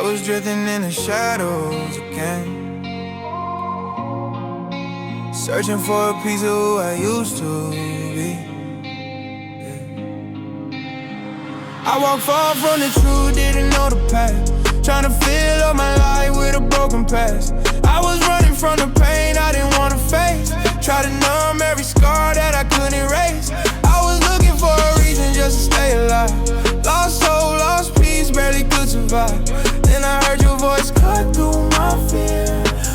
I was drifting in the shadows again, searching for a piece of who I used to be. I walked far from the truth, didn't know the path, trying to fill up my life with a broken past. I was running from the pain I didn't want to face, tried to numb every scar that I couldn't erase. I was looking for a reason just to stay alive, lost soul, lost peace, barely could survive. Then I heard your voice cut through my fear,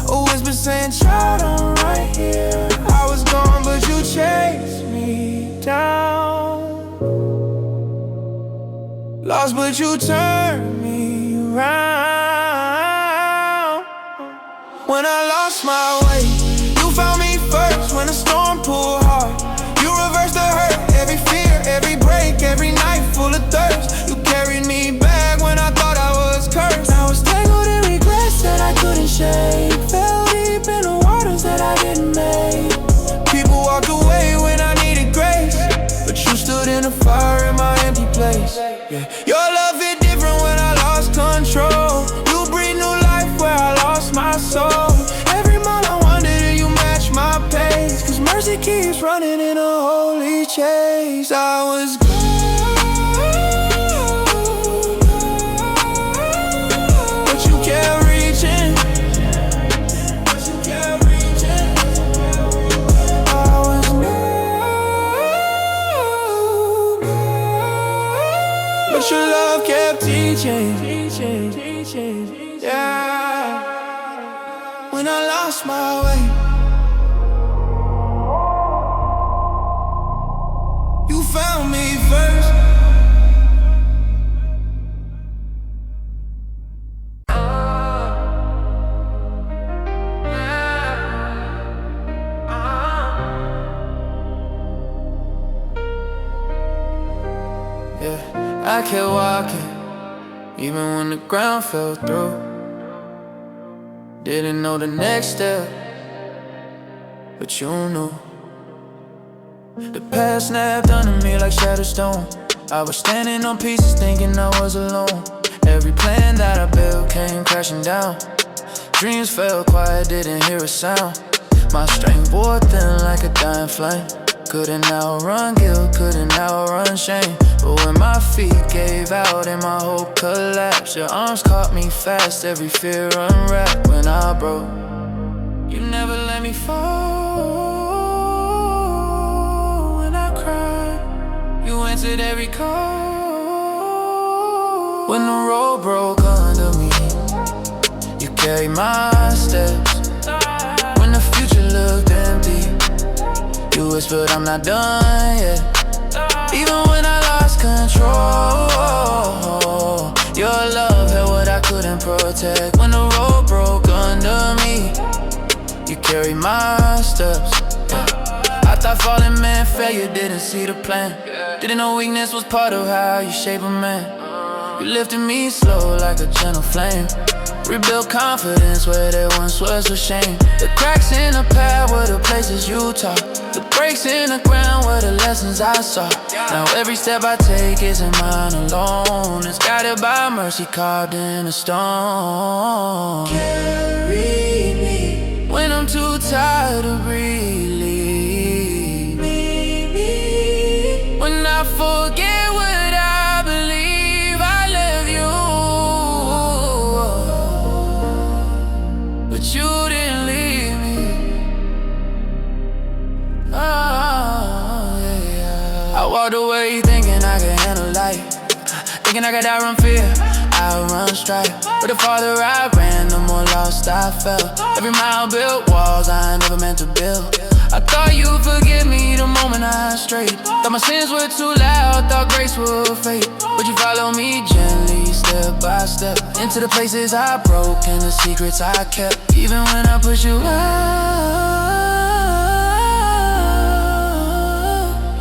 a whisper saying, child, I'm right here. I was gone, but you chased me down, lost, but you turned me around. When I lost my way, you found me first. When the storm pulled hard, you reversed the hurt. Every fear, every break, every night full of thirst. You carried me back when I thought I was cursed. I was tangled in regrets that I couldn't shake, fell deep in the waters that I didn't make. People walked away when I needed grace, but you stood in the fire in my empty place. Yeah. Your love hit different when I lost control. You breathe new life where I lost my soul. Every month I wonder do you match my pace, 'cause mercy keeps running in a holy chase. I was gone, but you kept reaching. I was new, but your love kept teaching. Yeah. When I lost my way, you found me first. Yeah, I kept walking, even when the ground fell through. Didn't know the next step, but you knew. The past snapped under me like shattered stone. I was standing on pieces thinking I was alone. Every plan that I built came crashing down. Dreams fell quiet, didn't hear a sound. My strength wore thin like a dying flame. Couldn't outrun guilt, couldn't outrun shame. But when my feet gave out and my hope collapsed, your arms caught me fast, every fear unwrapped. When I broke, you never let me fall. When I cried, you answered every call. When the road broke under me, you carried my steps. When the future looked empty, you whispered I'm not done yet. Even when I lost control, your love had what I couldn't protect. When the road broke under me, you carried my steps. Yeah. I thought falling meant failure, didn't see the plan. Didn't know weakness was part of how you shape a man. You lifted me slow like a gentle flame, rebuilt confidence where there once was a shame. The cracks in the path were the places you taught, the breaks in the ground were the lessons I saw. Now every step I take isn't mine alone, it's guided by mercy carved in a stone. Carry me when I'm too tired to breathe. Lead me when I forget what I believe. I love you, but you didn't leave me. Oh, yeah. I walked away thinking I could handle life, thinking I could outrun fear, outrun strife. But the farther I ran, the more lost I felt. Every mile built walls I never meant to build. I thought you'd forgive me the moment I strayed. Thought my sins were too loud, thought grace would fade. But you followed me gently, step by step, into the places I broke and the secrets I kept. Even when I pushed you out,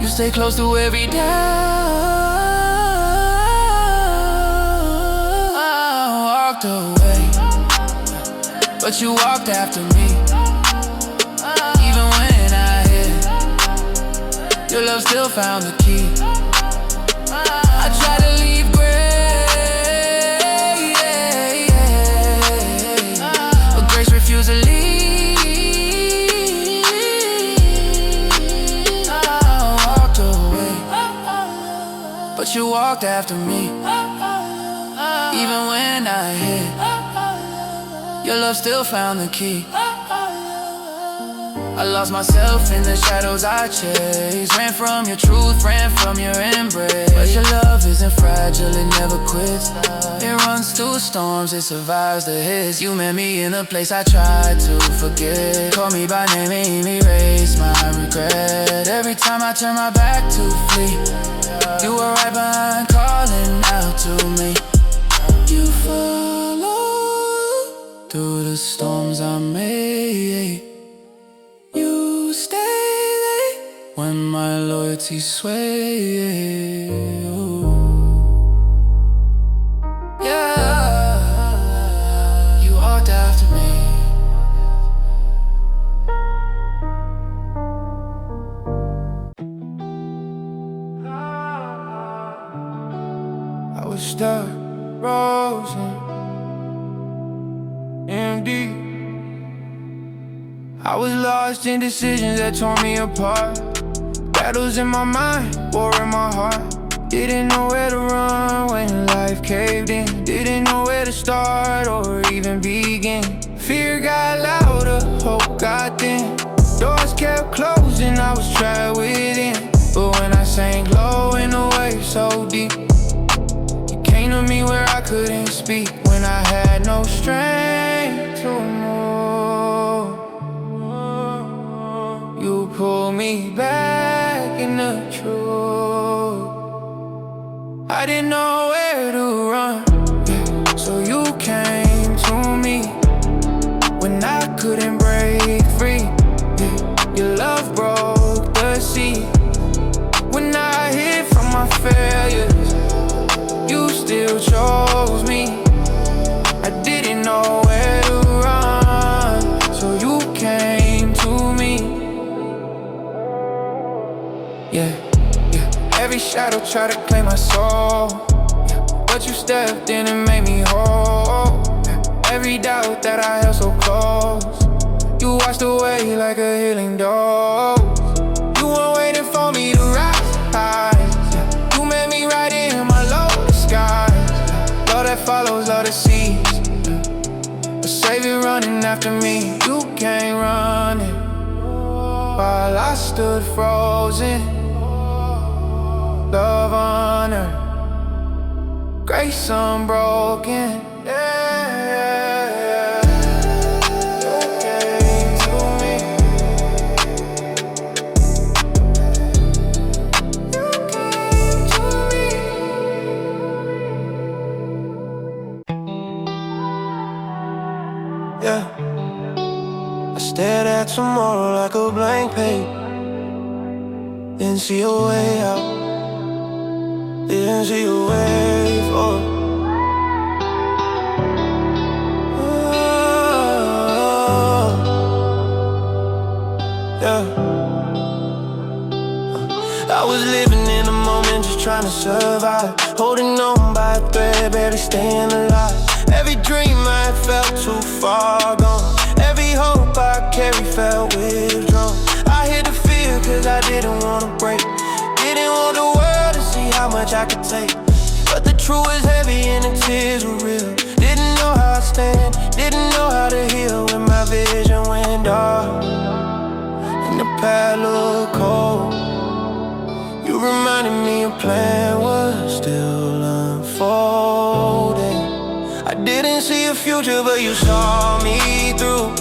you stay close to every doubt. I walked away, but you walked after me. Even when I hid, your love still found the key. I tried to leave gray, yeah, yeah. refuse to leave. I walked away, but you walked after me. Even when I hid, your love still found the key. I lost myself in the shadows I chased. Ran from your truth, ran from your embrace. But your love isn't fragile, it never quits. It runs through storms, it survives the hits. You met me in a place I tried to forget. Call me by name and erase my regret. Every time I turn my back to flee, you were right behind calling out to me. You followed through the storms I made. You stayed when my loyalty swayed. Yeah, you walked after me. I was stuck, frozen, empty. I was lost in decisions that tore me apart. Battles in my mind, war in my heart. Didn't know where to run when life caved in. Didn't know where to start or even begin. Fear got louder, hope got thin. Doors kept closing, I was trapped within. But when I sank low in the wave so deep, you came to me where I couldn't speak. When I had no strength to move, you pulled me back in the truth. I didn't know where to run, yeah. So you came to me when I couldn't break free, yeah. Your love broke the sea. When I hid from my failures, you still chose me. I didn't know where to run, so you came to me. Yeah, yeah. Every shadow tried to claim my soul, yeah. But you stepped in and made me whole, yeah. Every doubt that I held so close, you washed away like a healing dose. You weren't waiting for me to rise, yeah. You met me right in my lowest skies, yeah. Love that follows, love that sees, yeah. A savior running after me. You came running while I stood frozen. Love honor, grace unbroken, yeah. You came to me. You came to me. Yeah, I stared at tomorrow like a blank page. Didn't see a way out, didn't see a way forward. Yeah. I was living in the moment, just trying to survive, holding on by a thread, barely staying alive. Every dream I had felt too far gone. Every hope I carried felt withdrawn. I hid the fear cause I didn't want to break. Didn't want the world to see how much I could take. But the truth was heavy and the tears were real. Didn't know how to stand, didn't know how to heal. When my vision went dark and the path looked cold, you reminded me a plan was still unfolding. I didn't see a future, but you saw me through.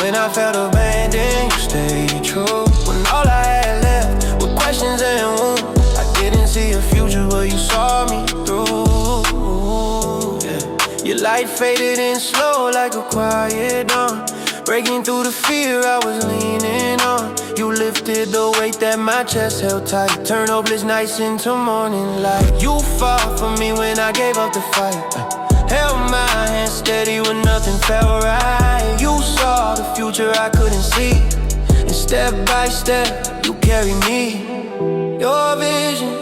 When I felt abandoned, you stayed true. When all I had left were questions and wounds, I didn't see a future, but you saw me through, yeah. Your light faded in slow like a quiet dawn, breaking through the fear I was leaning on. You lifted the weight that my chest held tight, turned hopeless nights into morning light. You fought for me when I gave up the fight, held my hand steady when nothing felt right. You saw the future I couldn't see, and step by step you carried me. Your vision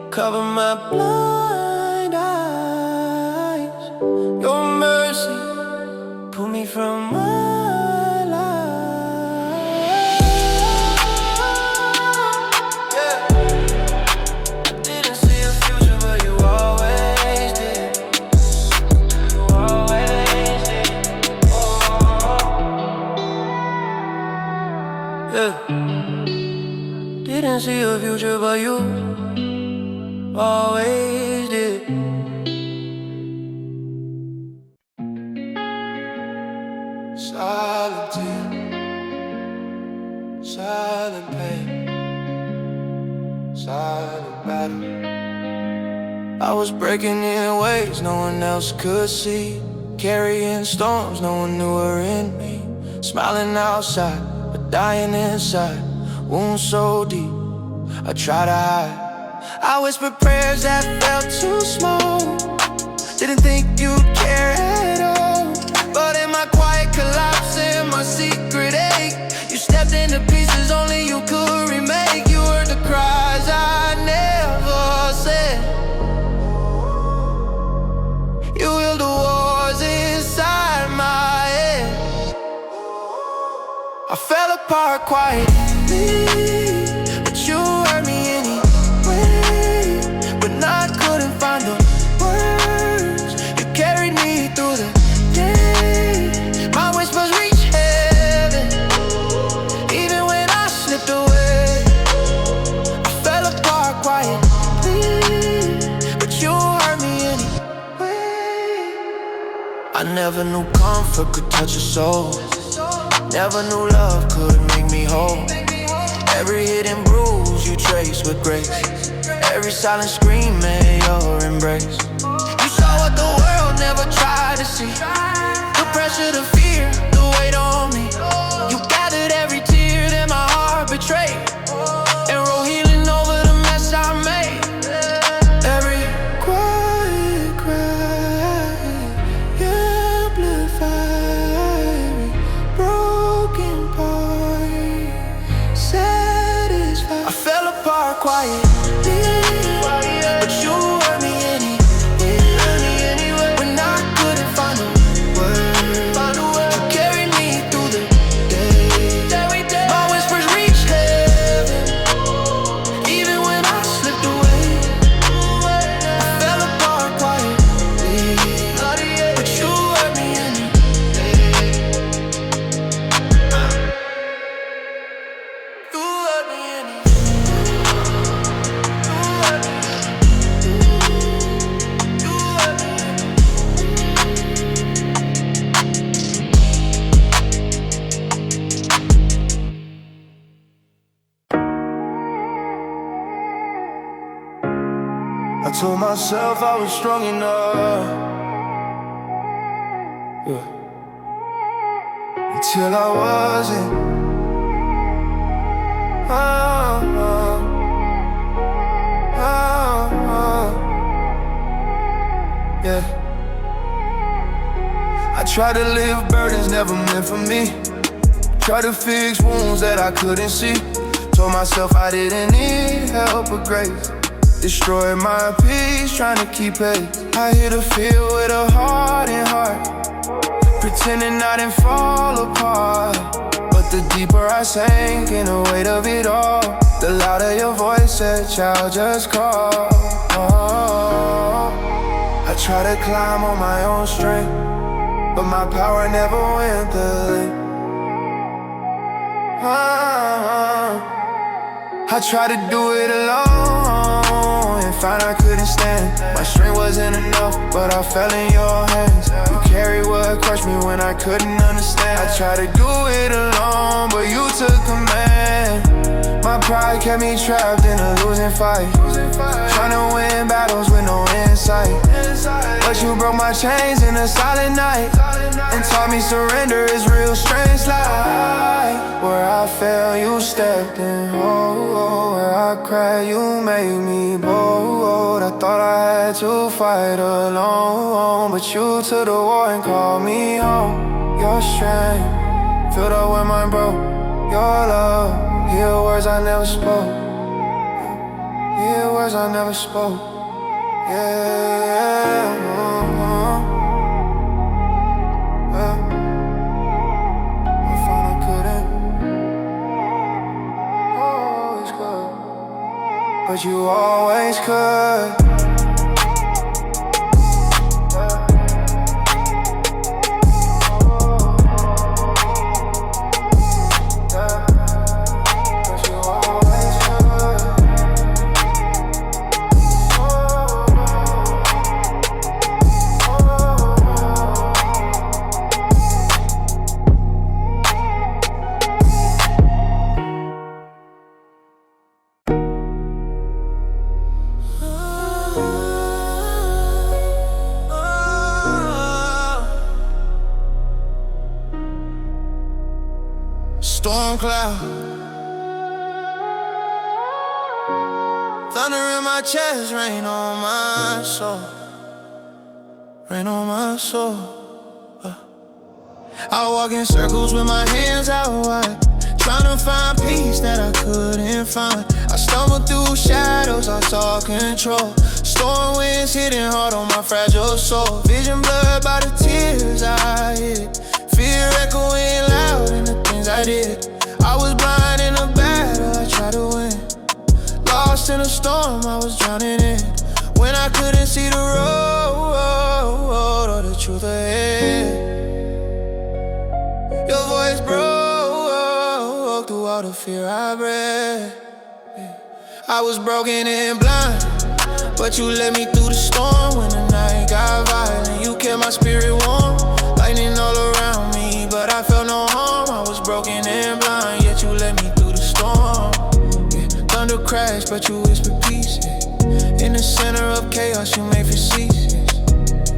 covered my blind eyes. Your mercy pulled me from my Yeah. Didn't see a future, but you always did. Silent tear, silent pain, silent battle. I was breaking in ways no one else could see, carrying storms no one knew were in me. Smiling outside, but dying inside, wounds so deep, I try to hide. I whispered prayers that felt too small, didn't think you'd care at all. But in my quiet collapse, in my secret ache, you stepped into pieces only you could remake. You heard the cries I never said, you healed the wars inside my head. I fell apart quietly, but you hurt me anyway. When I couldn't find the words, you carried me through the day. My whispers reach heaven, even when I slipped away. I fell apart quietly, but you hurt me anyway. I never knew comfort could touch a soul, never knew love could make me whole. Every hidden bruise you trace with grace, every silent scream in your embrace. You saw what the world never tried to see, the pressure, the fear, the weight on me. You gathered every tear that my heart betrayed, and wrote healing over the mess I made. Every quiet cry, amplified, broken part, satisfied. I fell apart quietly, but you hurt me anyway. When I couldn't find a word, you carried me through the day. My whispers reached heaven, even when I slipped away. I fell apart quietly, but you hurt me anyway. You hurt me anyway. I told myself I was strong enough, yeah, until I wasn't. Yeah. I tried to live burdens never meant for me, tried to fix wounds that I couldn't see. Told myself I didn't need help or grace, destroyed my peace trying to keep pace. I hit a field with a hardened heart, pretending I didn't fall apart. But the deeper I sank in the weight of it all, the louder your voice said, child, just call. I tried to climb on my own strength, but my power never went the length. I tried to do it alone and found I couldn't stand. My strength wasn't enough, but I fell in your hands. You carried what crushed me when I couldn't understand. I tried to do it alone, but you took command. My pride kept me trapped in a losing fight, trying to win battles with no insight. But you broke my chains in a silent night and taught me surrender is real strength. Like where I fell, you stepped in. Where I cried, you made me bold. I thought I had to fight alone, but you took the war and called me home. Your strength filled up when mine broke. Your love heal words I never spoke, heal words I never spoke. Yeah, I found I couldn't always could, but you always could. storm cloud. Thunder in my chest, rain on my soul. Rain on my soul. I walk in circles with my hands out wide, trying to find peace that I couldn't find. I stumbled through shadows, I saw control. Storm winds hitting hard on my fragile soul. Vision blurred by the tears I hid. Fear echoing loud in the things I did. I was blind in a battle I tried to win. Lost in a storm I was drowning in, when I couldn't see the road or the truth ahead. Your voice broke through all the fear I bred. I was broken and blind, but you led me through the storm. When the night got violent, you kept my spirit warm. Lightning all around me, but I felt no harm. I was broken and blind, yet you led me through the storm. Thunder crashed, but you whispered peace. In the center of chaos, you made for cease.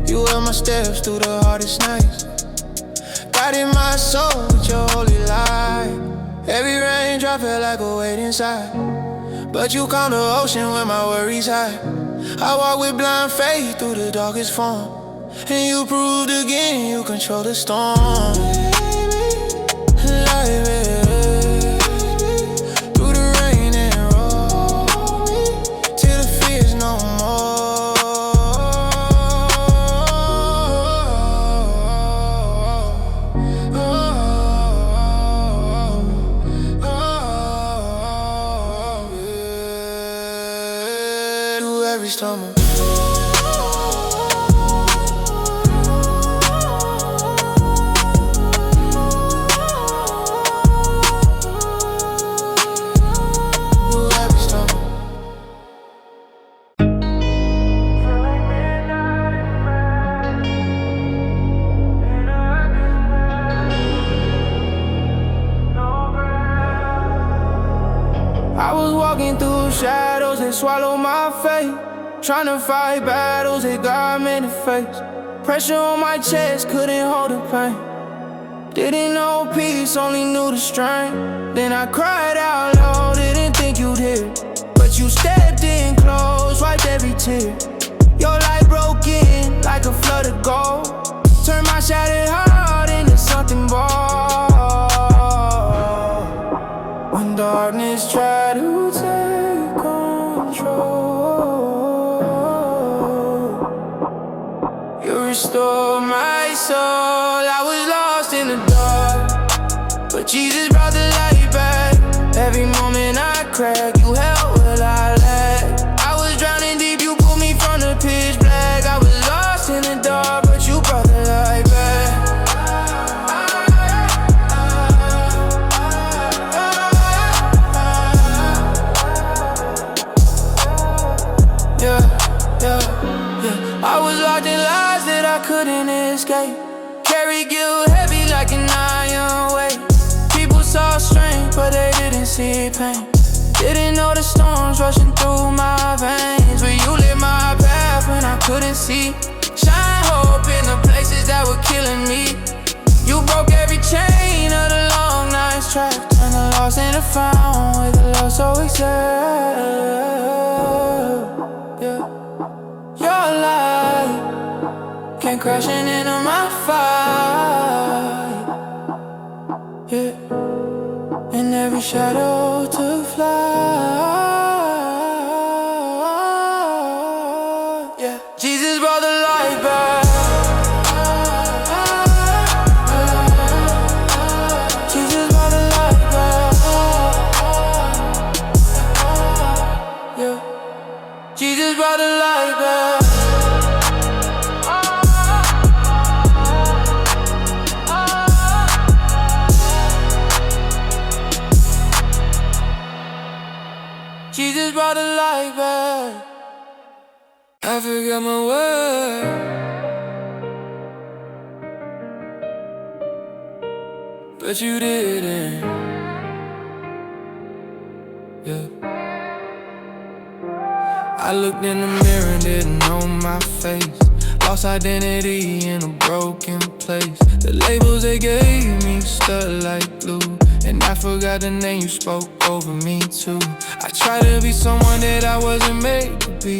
You held my steps through the hardest nights, guiding my soul with your holy light. Every raindrop felt like a weight inside, but you calm the ocean when my worries high. I walk with blind faith through the darkest form, and you proved again you control the storm. Through the rain and roll me till the fear's no more. Through every storm. I was walking through shadows that swallowed my faith, trying to fight battles that God made to face. Pressure on my chest, couldn't hold the pain. Didn't know peace, only knew the strain. Then I cried out loud, didn't think you'd hear, but you stepped in close, wiped every tear. Your light broke in like a flood of gold, turned my shattered heart into something bold. When darkness tried to take control, you restored my soul. I was lost in the dark, but Jesus brought the light back. Every moment I cracked, you held what I lacked. I was drowning deep, you pulled me from the pitch black. I was lost in the dark, but you brought the light back. I was locked in lies that I couldn't escape, carry guilt heavy like an iron weight. People saw strength, but they didn't see pain. Didn't know the storms rushing through my veins, but you lit my path when I couldn't see. Shine hope in the places that were killing me. You broke every chain of the long night's track, turned the lost into found with a love so exact. Your light came crashing into my fight, and every shadow took flight. Jesus brought the light back. Jesus brought the light back. Jesus brought the light back. Jesus brought the light back. I forgot my word, but you didn't. I looked in the mirror and didn't know my face. Lost identity in a broken place. The labels they gave me stuck like glue. And I forgot the name you spoke over me too. I tried to be someone that I wasn't made to be,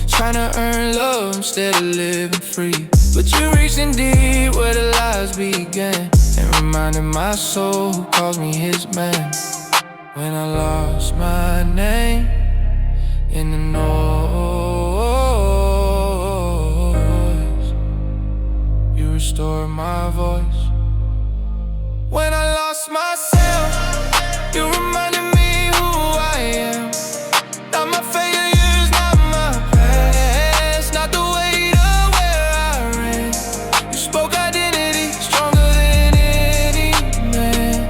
trying to earn love instead of living free. But you reached in deep where the lies began, and reminded my soul who calls me his man. When I lost my name in the noise, you restored my voice. When I lost myself, you reminded me who I am. Not my failures, not my past, not the weight of where I ran. You spoke identity, stronger than any man.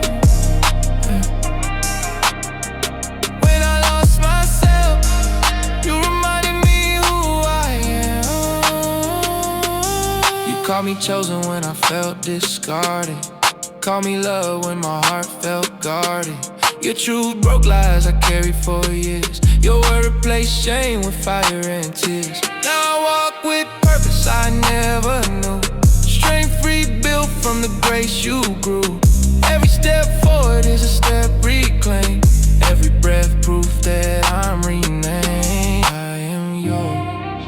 When I lost myself, you reminded me who I am. You called me chosen when I felt discarded, call me love when my heart felt guarded. Your truth broke lies I carried for years. Your word replaced shame with fire and tears. Now I walk with purpose I never knew, strength rebuilt from the grace you grew. Every step forward is a step reclaimed, every breath proof that I'm renamed. I am yours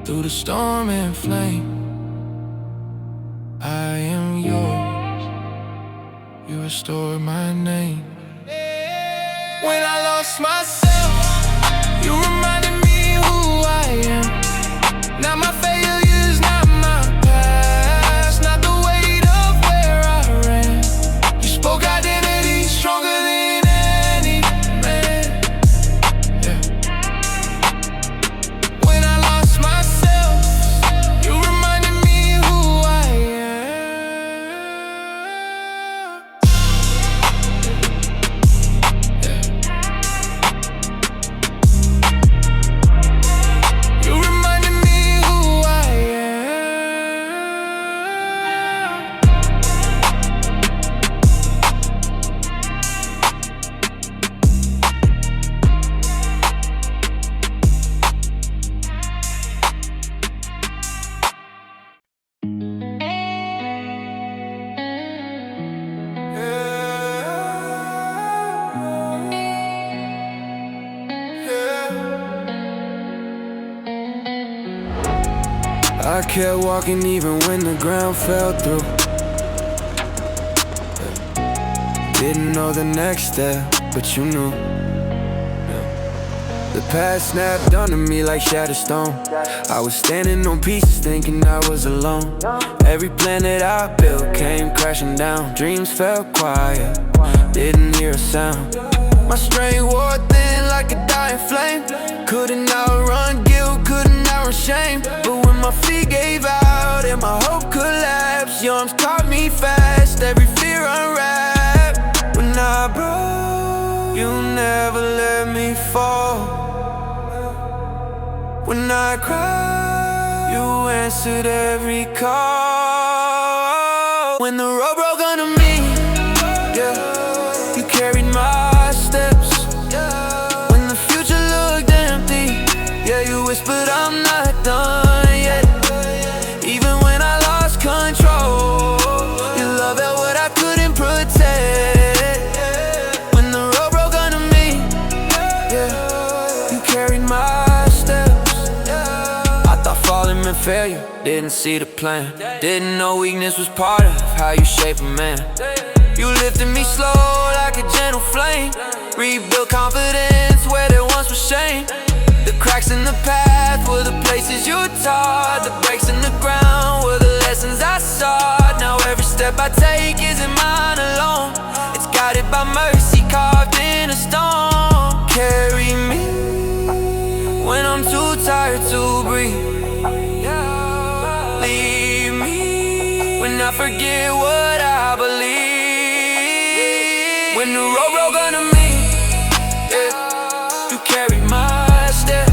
through the storm and flame. I am yours, you restored my name. When I lost myself, you reminded me who I am. Not my failures, not my past, not the weight of where I ran. You spoke identity, stronger than any man. Yeah. When I lost myself, you reminded me who I am. I kept walking even when the ground fell through. Didn't know the next step, but you knew. The past snapped onto me like shattered stone. I was standing on pieces thinking I was alone. Every plan that I built came crashing down. Dreams felt quiet, didn't hear a sound. My strength wore thin like a dying flame. Couldn't outrun guilt, couldn't outrun shame. But when my feet gave out and my hope collapsed, your arms caught me fast, every fear unwrapped. When I broke, you never let me fall. When I cried, you answered every call. When the road broke under me, yeah, you carried my steps. When the future looked empty, yeah, you whispered I'm not done yet. Even when I lost control, your love held what I couldn't protect. When the road broke under me, yeah, you carried my steps. I thought falling meant failure, didn't see the plan. Didn't know weakness was part of how you shape a man. You lifted me slow like a gentle flame, rebuilt confidence where there once was shame. The cracks in the path were the places you taught. The breaks in the ground were the lessons I sought. Now every step I take isn't mine alone. It's guided by mercy carved in a stone. Carry me when I'm too tired to breathe. Lead me when I forget what I believe. When the road broke under me, yeah, you carried my steps.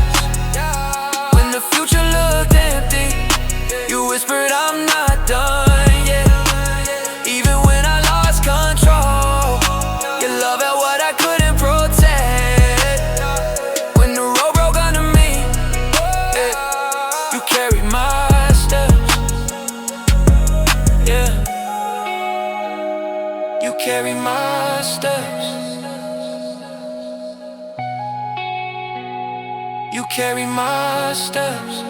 When the future looked empty, you whispered I'm not done yet. Even when I lost control, your love held what I couldn't protect. When the road broke under me, yeah, you carried my steps. Yeah, you carried carry my steps. You carry my steps.